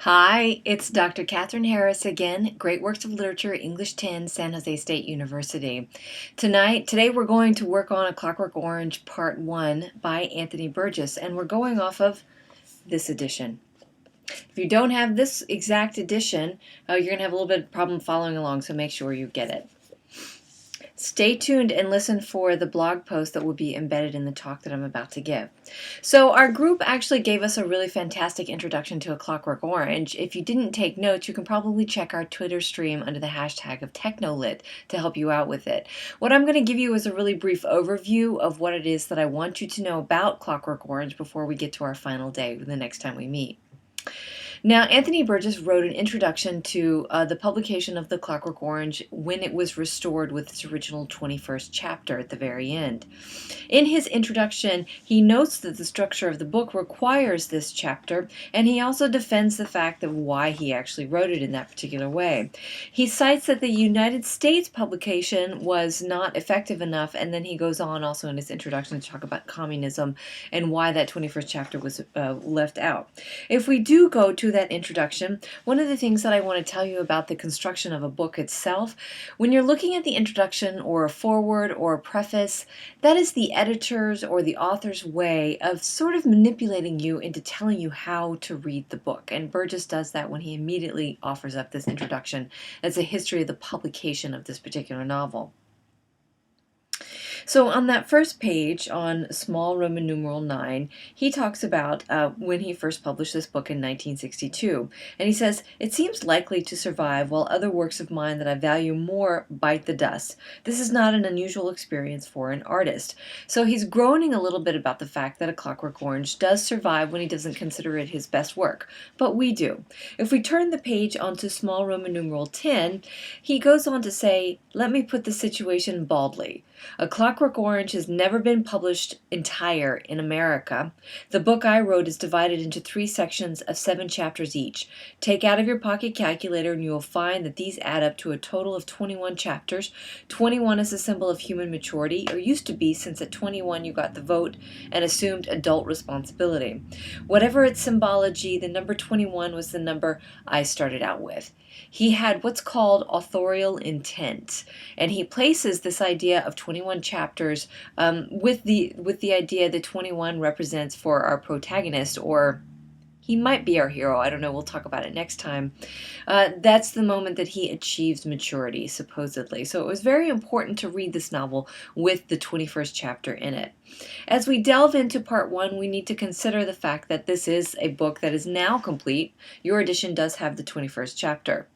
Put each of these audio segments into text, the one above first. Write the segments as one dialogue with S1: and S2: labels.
S1: Hi, it's Dr. Catherine Harris again, Great Works of Literature, English 10, San Jose State University. Today we're going to work on A Clockwork Orange Part 1 by Anthony Burgess, and we're going off of this edition. If you don't have this exact edition, you're going to have a little bit of problem following along, so make sure you get it. Stay tuned and listen for the blog post that will be embedded in the talk that I'm about to give. So our group actually gave us a really fantastic introduction to A Clockwork Orange. If you didn't take notes, you can probably check our Twitter stream under the hashtag of TechnoLit to help you out with it. What I'm going to give you is a really brief overview of what it is that I want you to know about Clockwork Orange before we get to our final day the next time we meet. Now, Anthony Burgess wrote an introduction to the publication of The Clockwork Orange when it was restored with its original 21st chapter at the very end. In his introduction, he notes that the structure of the book requires this chapter, and he also defends the fact of why he actually wrote it in that particular way. He cites that the United States publication was not effective enough, and then he goes on also in his introduction to talk about communism and why that 21st chapter was left out. If we do go to that introduction, one of the things that I want to tell you about the construction of a book itself, when you're looking at the introduction or a foreword or a preface, that is the editor's or the author's way of sort of manipulating you into telling you how to read the book. And Burgess does that when he immediately offers up this introduction as a history of the publication of this particular novel. So on that first page, on small Roman numeral 9, he talks about when he first published this book in 1962. And he says, "It seems likely to survive while other works of mine that I value more bite the dust. This is not an unusual experience for an artist." So he's groaning a little bit about the fact that A Clockwork Orange does survive when he doesn't consider it his best work. But we do. If we turn the page onto small Roman numeral 10, he goes on to say, "Let me put the situation baldly. A Clockwork Orange has never been published entire in America. The book I wrote is divided into 3 sections of 7 chapters each. Take out of your pocket calculator and you will find that these add up to a total of 21 chapters. 21 is a symbol of human maturity, or used to be, since at 21 you got the vote and assumed adult responsibility. Whatever its symbology, the number 21 was the number I started out with." He had what's called authorial intent, and he places this idea of 21 chapters with the idea that 21 represents for our protagonist, or he might be our hero. I don't know. We'll talk about it next time. That's the moment that he achieves maturity, supposedly. So it was very important to read this novel with the 21st chapter in it. As we delve into part 1, we need to consider the fact that this is a book that is now complete. Your edition does have the 21st chapter.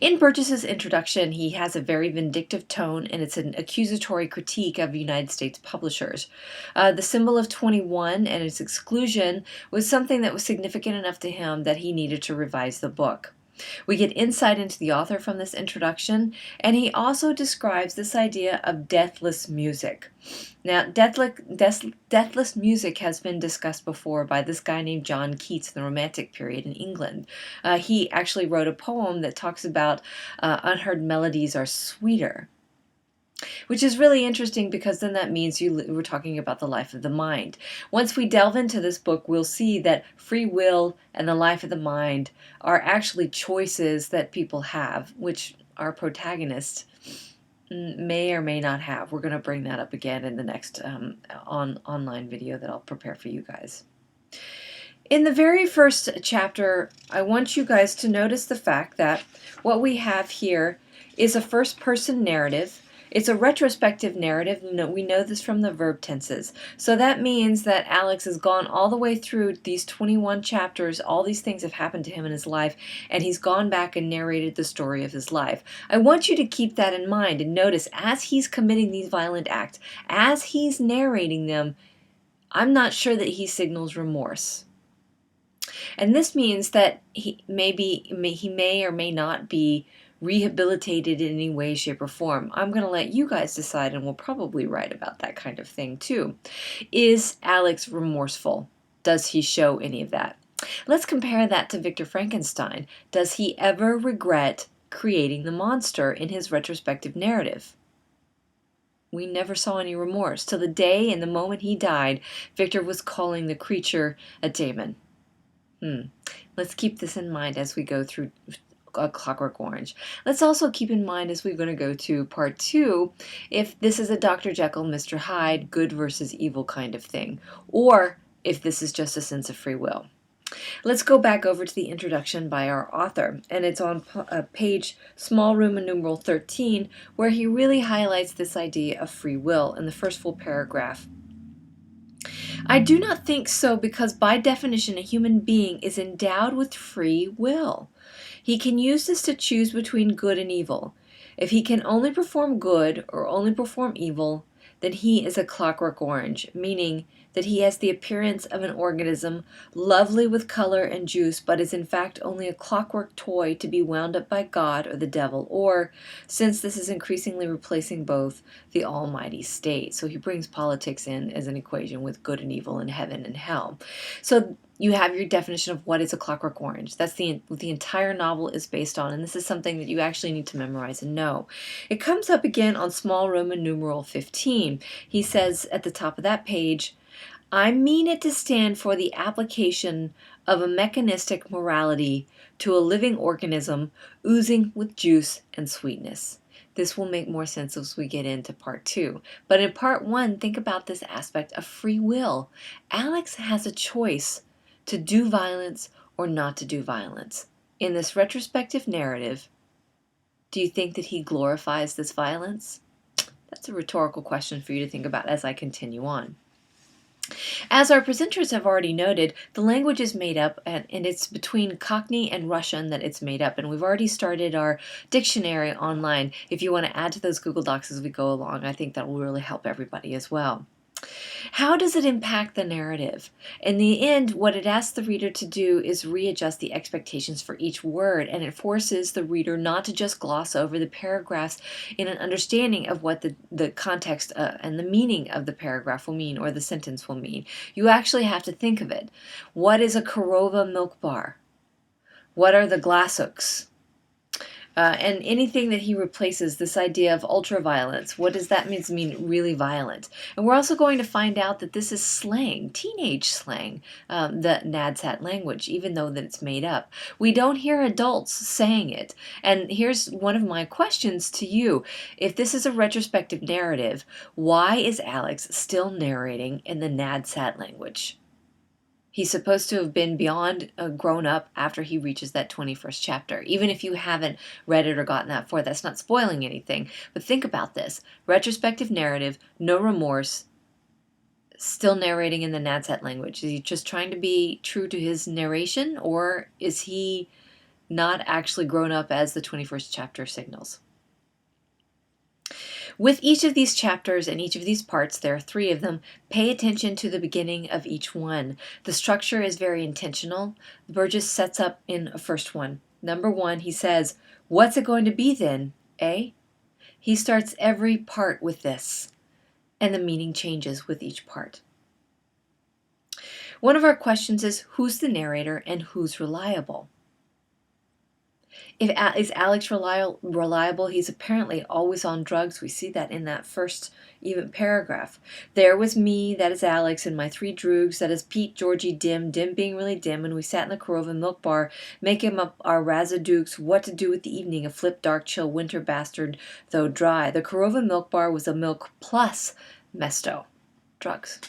S1: In Burgess's introduction, he has a very vindictive tone, and it's an accusatory critique of United States publishers. The symbol of 21 and its exclusion was something that was significant enough to him that he needed to revise the book. We get insight into the author from this introduction, and he also describes this idea of deathless music. Now, deathless music has been discussed before by this guy named John Keats in the Romantic period in England. He actually wrote a poem that talks about unheard melodies are sweeter, which is really interesting because then that means we're talking about the life of the mind. Once we delve into this book, we'll see that free will and the life of the mind are actually choices that people have, which our protagonist may or may not have. We're going to bring that up again in the next online video that I'll prepare for you guys. In the very first chapter, I want you guys to notice the fact that what we have here is a first-person narrative. It's a retrospective narrative. We know this from the verb tenses. So that means that Alex has gone all the way through these 21 chapters. All these things have happened to him in his life, and he's gone back and narrated the story of his life. I want you to keep that in mind and notice as he's committing these violent acts, as he's narrating them, I'm not sure that he signals remorse. And this means that he may or may not be rehabilitated in any way, shape, or form. I'm going to let you guys decide, and we'll probably write about that kind of thing too. Is Alex remorseful? Does he show any of that? Let's compare that to Victor Frankenstein. Does he ever regret creating the monster in his retrospective narrative? We never saw any remorse. Till the day and the moment he died, Victor was calling the creature a demon. Let's keep this in mind as we go through A Clockwork Orange. Let's also keep in mind as we're going to go to part 2 if this is a Dr. Jekyll, Mr. Hyde, good versus evil kind of thing, or if this is just a sense of free will. Let's go back over to the introduction by our author, and it's on page small Roman numeral 13, where he really highlights this idea of free will in the first full paragraph. I do not think so because by definition a human being is endowed with free will. He can use this to choose between good and evil. If he can only perform good or only perform evil, then he is a clockwork orange, meaning that he has the appearance of an organism, lovely with color and juice, but is in fact only a clockwork toy to be wound up by God or the devil, or, since this is increasingly replacing both, the almighty state. So he brings politics in as an equation with good and evil and heaven and hell. So you have your definition of what is a clockwork orange. That's what the entire novel is based on, and this is something that you actually need to memorize and know. It comes up again on small Roman numeral 15. He says at the top of that page, I mean it to stand for the application of a mechanistic morality to a living organism oozing with juice and sweetness. This will make more sense as we get into part 2. But in part 1, think about this aspect of free will. Alex has a choice to do violence or not to do violence. In this retrospective narrative, do you think that he glorifies this violence? That's a rhetorical question for you to think about as I continue on. As our presenters have already noted, the language is made up, and it's between Cockney and Russian that it's made up, and we've already started our dictionary online. If you want to add to those Google Docs as we go along, I think that will really help everybody as well. How does it impact the narrative? In the end, what it asks the reader to do is readjust the expectations for each word, and it forces the reader not to just gloss over the paragraphs in an understanding of what the context and the meaning of the paragraph will mean or the sentence will mean. You actually have to think of it. What is a Korova milk bar? What are the Glassooks? And anything that he replaces, this idea of ultraviolence, what does that mean really violent? And we're also going to find out that this is slang, teenage slang, the NADSAT language, even though that it's made up. We don't hear adults saying it. And here's one of my questions to you. If this is a retrospective narrative, why is Alex still narrating in the NADSAT language? He's supposed to have been beyond grown up after he reaches that 21st chapter. Even if you haven't read it or gotten that far, that's not spoiling anything. But think about this. Retrospective narrative, no remorse, still narrating in the NADSAT language. Is he just trying to be true to his narration, or is he not actually grown up as the 21st chapter signals? With each of these chapters and each of these parts, there are 3 of them, pay attention to the beginning of each one. The structure is very intentional. Burgess sets up in a first one. Number 1, he says, what's it going to be then, eh? He starts every part with this, and the meaning changes with each part. One of our questions is, who's the narrator and who's reliable? Is Alex reliable? He's apparently always on drugs. We see that in that first even paragraph. There was me, that is Alex, and my 3 droogs, that is Pete, Georgie, Dim being really dim, and we sat in the Korova milk bar, making up our razadukes, what to do with the evening, a flip, dark, chill, winter bastard, though dry. The Korova milk bar was a milk plus mesto, drugs.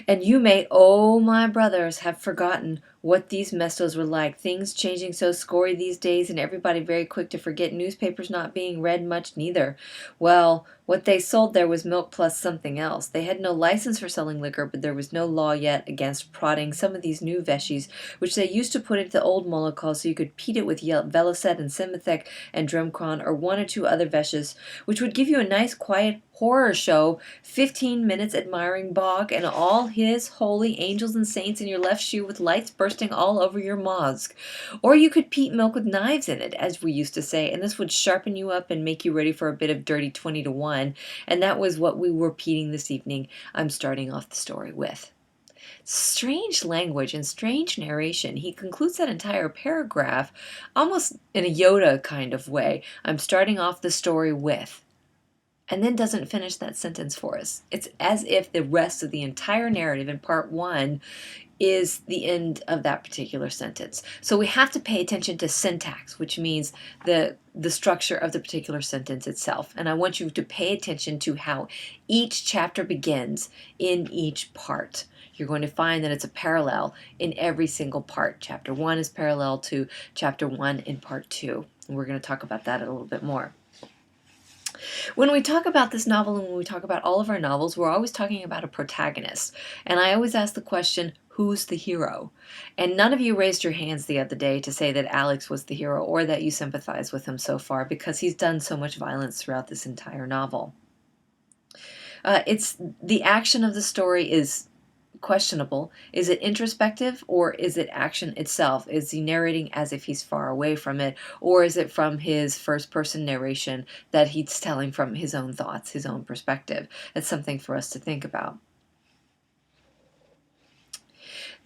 S1: And you may, oh my brothers, have forgotten what these mestos were like. Things changing so scory these days, and everybody very quick to forget. Newspapers not being read much neither. Well, what they sold there was milk plus something else. They had no license for selling liquor, but there was no law yet against prodding some of these new veshies, which they used to put into the old molokol so you could peat it with Velocet and Symethec and Drumcron or 1 or 2 other veshes, which would give you a nice quiet horror show, 15 minutes admiring Bog and all his holy angels and saints in your left shoe with lights bursting all over your mosque. Or you could peat milk with knives in it, as we used to say, and this would sharpen you up and make you ready for a bit of dirty 20 to 1, and that was what we were peating this evening. I'm starting off the story with. Strange language and strange narration. He concludes that entire paragraph almost in a Yoda kind of way. I'm starting off the story with. and then doesn't finish that sentence for us. It's as if the rest of the entire narrative in part one is the end of that particular sentence. So we have to pay attention to syntax, which means the structure of the particular sentence itself. And I want you to pay attention to how each chapter begins in each part. You're going to find that it's a parallel in every single part. Chapter 1 is parallel to chapter 1 in part 2. And we're going to talk about that a little bit more. When we talk about this novel and when we talk about all of our novels, we're always talking about a protagonist. And I always ask the question, who's the hero? And none of you raised your hands the other day to say that Alex was the hero or that you sympathize with him so far because he's done so much violence throughout this entire novel. It's the action of the story is questionable. Is it introspective or is it action itself? Is he narrating as if he's far away from it, or is it from his first person narration that he's telling from his own thoughts, his own perspective? That's something for us to think about.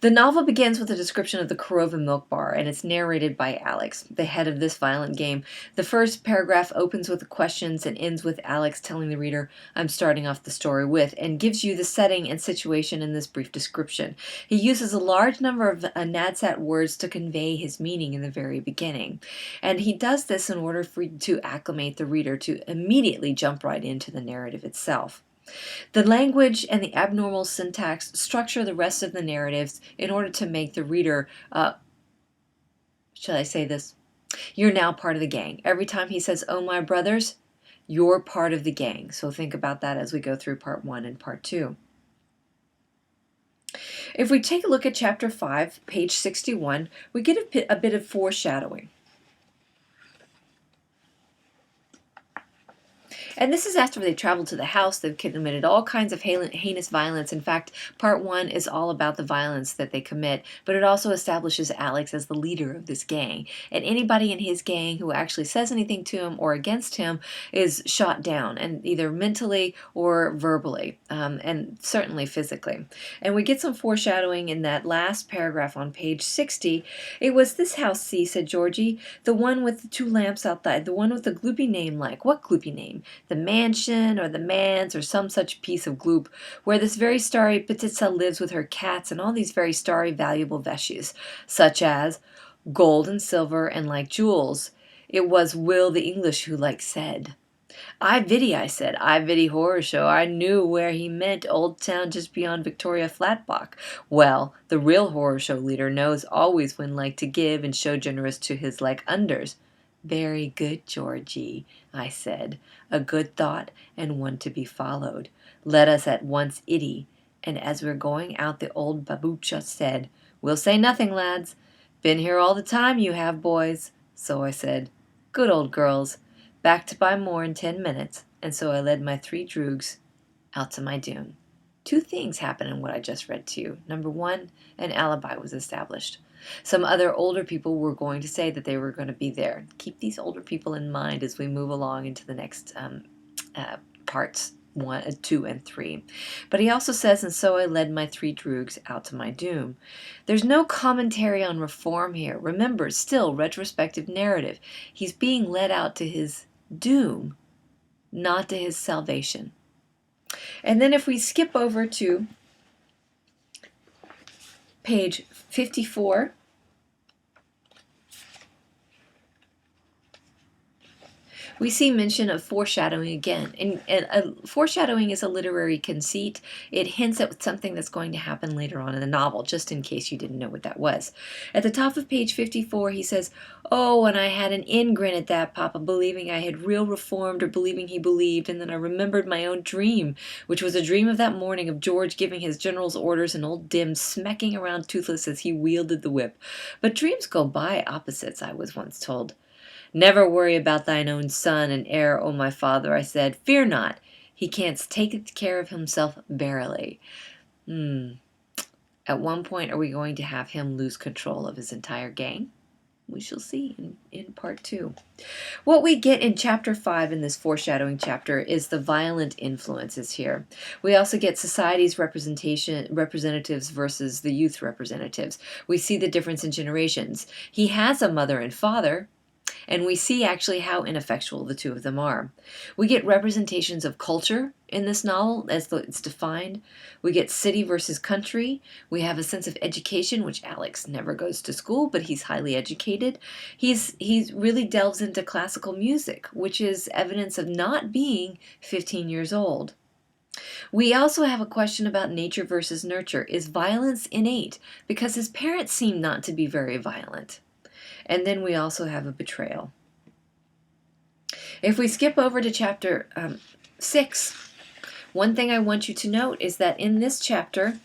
S1: The novel begins with a description of the Korova milk bar, and it's narrated by Alex, the head of this violent game. The first paragraph opens with the questions and ends with Alex telling the reader, I'm starting off the story with, and gives you the setting and situation in this brief description. He uses a large number of Nadsat words to convey his meaning in the very beginning. And he does this in order to acclimate the reader to immediately jump right into the narrative itself. The language and the abnormal syntax structure the rest of the narratives in order to make the reader, shall I say this? You're now part of the gang. Every time he says, oh my brothers, you're part of the gang. So think about that as we go through part 1 and part 2. If we take a look at chapter 5, page 61, we get a bit of foreshadowing. And this is after they traveled to the house. They've committed all kinds of heinous violence. In fact, part 1 is all about the violence that they commit, but it also establishes Alex as the leader of this gang. And anybody in his gang who actually says anything to him or against him is shot down, and either mentally or verbally, and certainly physically. And we get some foreshadowing in that last paragraph on page 60. It was this house, see, said Georgie, the one with the 2 lamps outside, the one with the gloopy name like. What gloopy name? The mansion or the manse or some such piece of gloop, where this very starry Petitsa lives with her cats and all these very starry valuable veshes, such as gold and silver and like jewels. It was Will the English who like said. I viddy, I said, I viddy horror show. I knew where he meant, old town just beyond Victoria Flatbock. Well, the real horror show leader knows always when like to give and show generous to his like unders. Very good, Georgie, I said, a good thought and one to be followed. Let us at once iddy. And as we're going out, the old babucha said, we'll say nothing, lads. Been here all the time, you have, boys. So I said, good old girls. Back to buy more in 10 minutes. And so I led my 3 droogs out to my doom. 2 things happened in what I just read to you. Number 1, an alibi was established. Some other older people were going to say that they were going to be there. Keep these older people in mind as we move along into the next parts 1, 2, and 3. But he also says, and so I led my 3 droogs out to my doom. There's no commentary on reform here. Remember, still retrospective narrative. He's being led out to his doom, not to his salvation. And then if we skip over to page 54, we see mention of foreshadowing again. And foreshadowing is a literary conceit. It hints at something that's going to happen later on in the novel, just in case you didn't know what that was. At the top of page 54, he says, oh, and I had an in-grin at that, Papa, believing I had real reformed or believing he believed, and then I remembered my own dream, which was a dream of that morning of George giving his general's orders and old Dim smacking around Toothless as he wielded the whip. But dreams go by opposites, I was once told. Never worry about thine own son and heir, O my father, I said. Fear not. He canst take care of himself verily. At one point, are we going to have him lose control of his entire gang? We shall see in part 2. What we get in chapter 5 in this foreshadowing chapter is the violent influences here. We also get society's representatives versus the youth representatives. We see the difference in generations. He has a mother and father, And we see actually how ineffectual the two of them are. We get representations of culture in this novel as it's defined. We get city versus country. We have a sense of education, which Alex never goes to school, but he's highly educated. He really delves into classical music, which is evidence of not being 15 years old. We also have a question about nature versus nurture. Is violence innate? Because his parents seem not to be very violent. And then we also have a betrayal. If we skip over to chapter 6, one thing I want you to note is that in this chapter,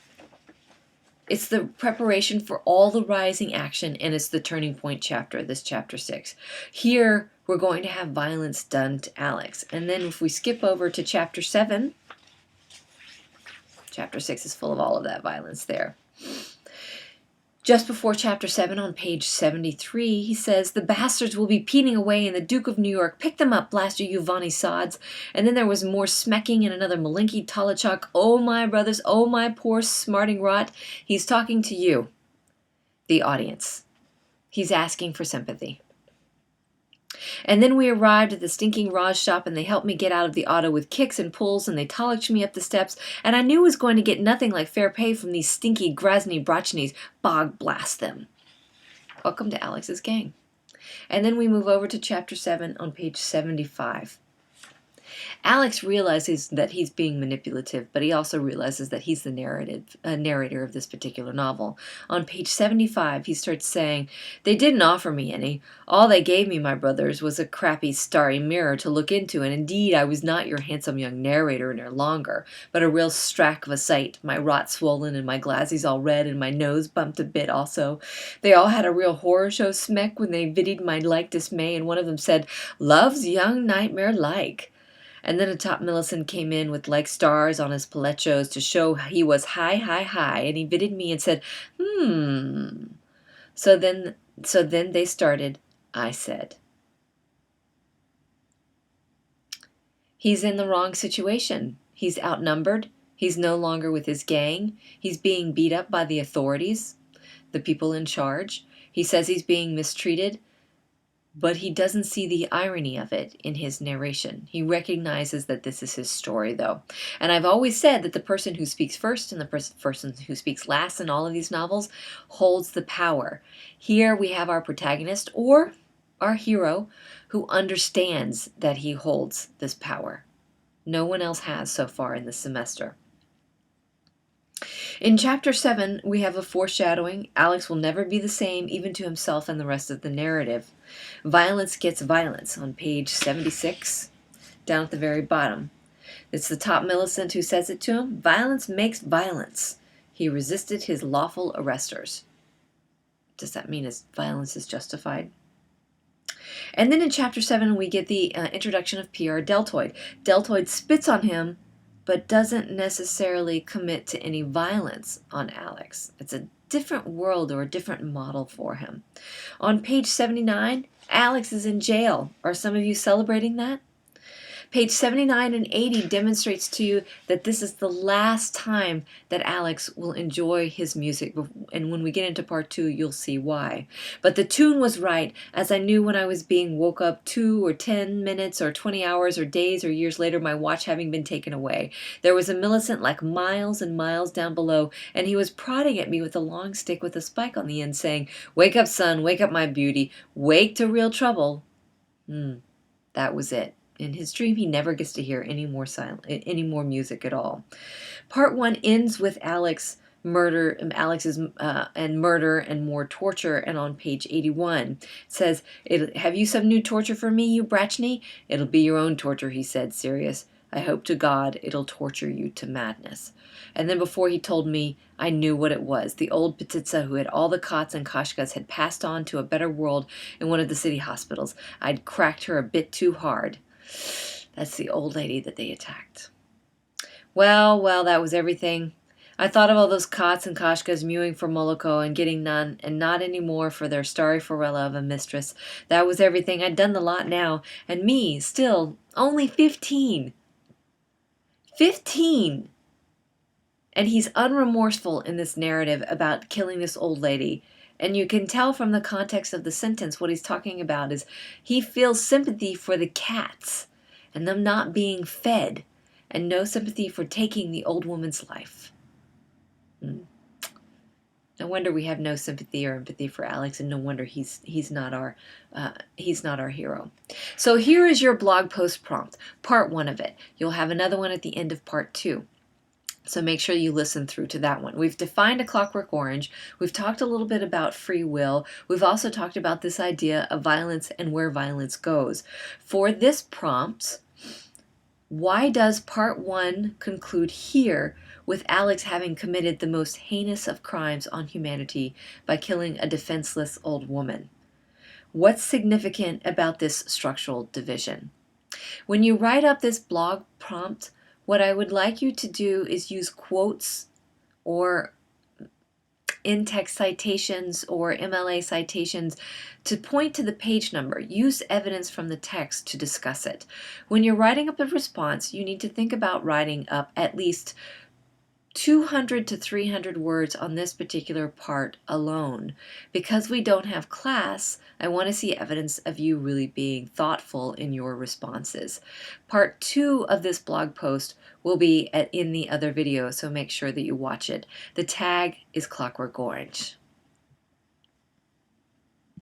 S1: it's the preparation for all the rising action, and it's the turning point chapter, this chapter 6. Here, we're going to have violence done to Alex. And then if we skip over to chapter 7, chapter 6 is full of all of that violence there. Just before chapter 7 on page 73, he says, "The bastards will be peating away in the Duke of New York. Pick them up, blast you Vanni sods." And then there was more smecking and another Malinky Tolachuk. "Oh, my brothers, oh, my poor smarting rot." He's talking to you, the audience. He's asking for sympathy. And then we arrived at the stinking Raj shop, and they helped me get out of the auto with kicks and pulls, and they tolliched me up the steps, and I knew I was going to get nothing like fair pay from these stinky Grozny Brachnies. Bog blast them. Welcome to Alex's gang. And then we move over to chapter 7 on page 75. Alex realizes that he's being manipulative, but he also realizes that he's the narrator of this particular novel. On page 75, he starts saying, "They didn't offer me any. All they gave me, my brothers, was a crappy starry mirror to look into, and indeed I was not your handsome young narrator any longer, but a real strack of a sight, my rot swollen and my glasses all red and my nose bumped a bit also. They all had a real horror show smeck when they viddied my like dismay, and one of them said, 'Love's young nightmare like.' And then a top Millicent came in with like stars on his palechos to show he was high, high, high, and he bitted me and said, 'So then they started,' I said." He's in the wrong situation. He's outnumbered. He's no longer with his gang. He's being beat up by the authorities, the people in charge. He says he's being mistreated. But he doesn't see the irony of it in his narration. He recognizes that this is his story, though. And I've always said that the person who speaks first and the person who speaks last in all of these novels holds the power. Here we have our protagonist, or our hero, who understands that he holds this power. No one else has so far in this semester. In chapter 7, we have a foreshadowing. Alex will never be the same, even to himself and the rest of the narrative. Violence gets violence on page 76, down at the very bottom. It's the top Millicent who says it to him. "Violence makes violence. He resisted his lawful arresters." Does that mean his violence is justified? And then in chapter 7, we get the introduction of P.R. Deltoid. Deltoid spits on him, but doesn't necessarily commit to any violence on Alex. It's a different world or a different model for him. On page 79, Alex is in jail. Are some of you celebrating that? Page 79 and 80 demonstrates to you that this is the last time that Alex will enjoy his music. And when we get into part 2, you'll see why. But the tune was right, as I knew when I was being woke up 2 or 10 minutes or 20 hours or days or years later, my watch having been taken away. There was a Millicent like miles and miles down below, and he was prodding at me with a long stick with a spike on the end, saying, "Wake up, son, wake up, my beauty. Wake to real trouble." That was it. In his dream, he never gets to hear any more music at all. Part 1 ends with Alex's murder and more torture, and on page 81 it says, "Have you some new torture for me, you Brachny?" "It'll be your own torture," he said, serious. "I hope to God it'll torture you to madness." And then before he told me, I knew what it was. The old Petitsa who had all the cots and Kashkas had passed on to a better world in one of the city hospitals. I'd cracked her a bit too hard. That's the old lady that they attacked. Well, that was everything. I thought of all those cots and Kashkas mewing for Moloko and getting none, and not any more for their starry Forella of a mistress. That was everything. I'd done the lot now, and me, still, only 15. 15! And he's unremorseful in this narrative about killing this old lady. And you can tell from the context of the sentence what he's talking about is he feels sympathy for the cats and them not being fed, and no sympathy for taking the old woman's life. No wonder we have no sympathy or empathy for Alex, and no wonder he's not our hero. So here is your blog post prompt, part 1 of it. You'll have another one at the end of part 2. So make sure you listen through to that one. We've defined a Clockwork Orange. We've talked a little bit about free will. We've also talked about this idea of violence and where violence goes. For this prompt, why does part 1 conclude here with Alex having committed the most heinous of crimes on humanity by killing a defenseless old woman? What's significant about this structural division? When you write up this blog prompt, what I would like you to do is use quotes or in-text citations or MLA citations to point to the page number. Use evidence from the text to discuss it. When you're writing up a response, you need to think about writing up at least 200 to 300 words on this particular part alone. Because we don't have class, I want to see evidence of you really being thoughtful in your responses. Part 2 of this blog post will be in the other video, so make sure that you watch it. The tag is Clockwork Orange.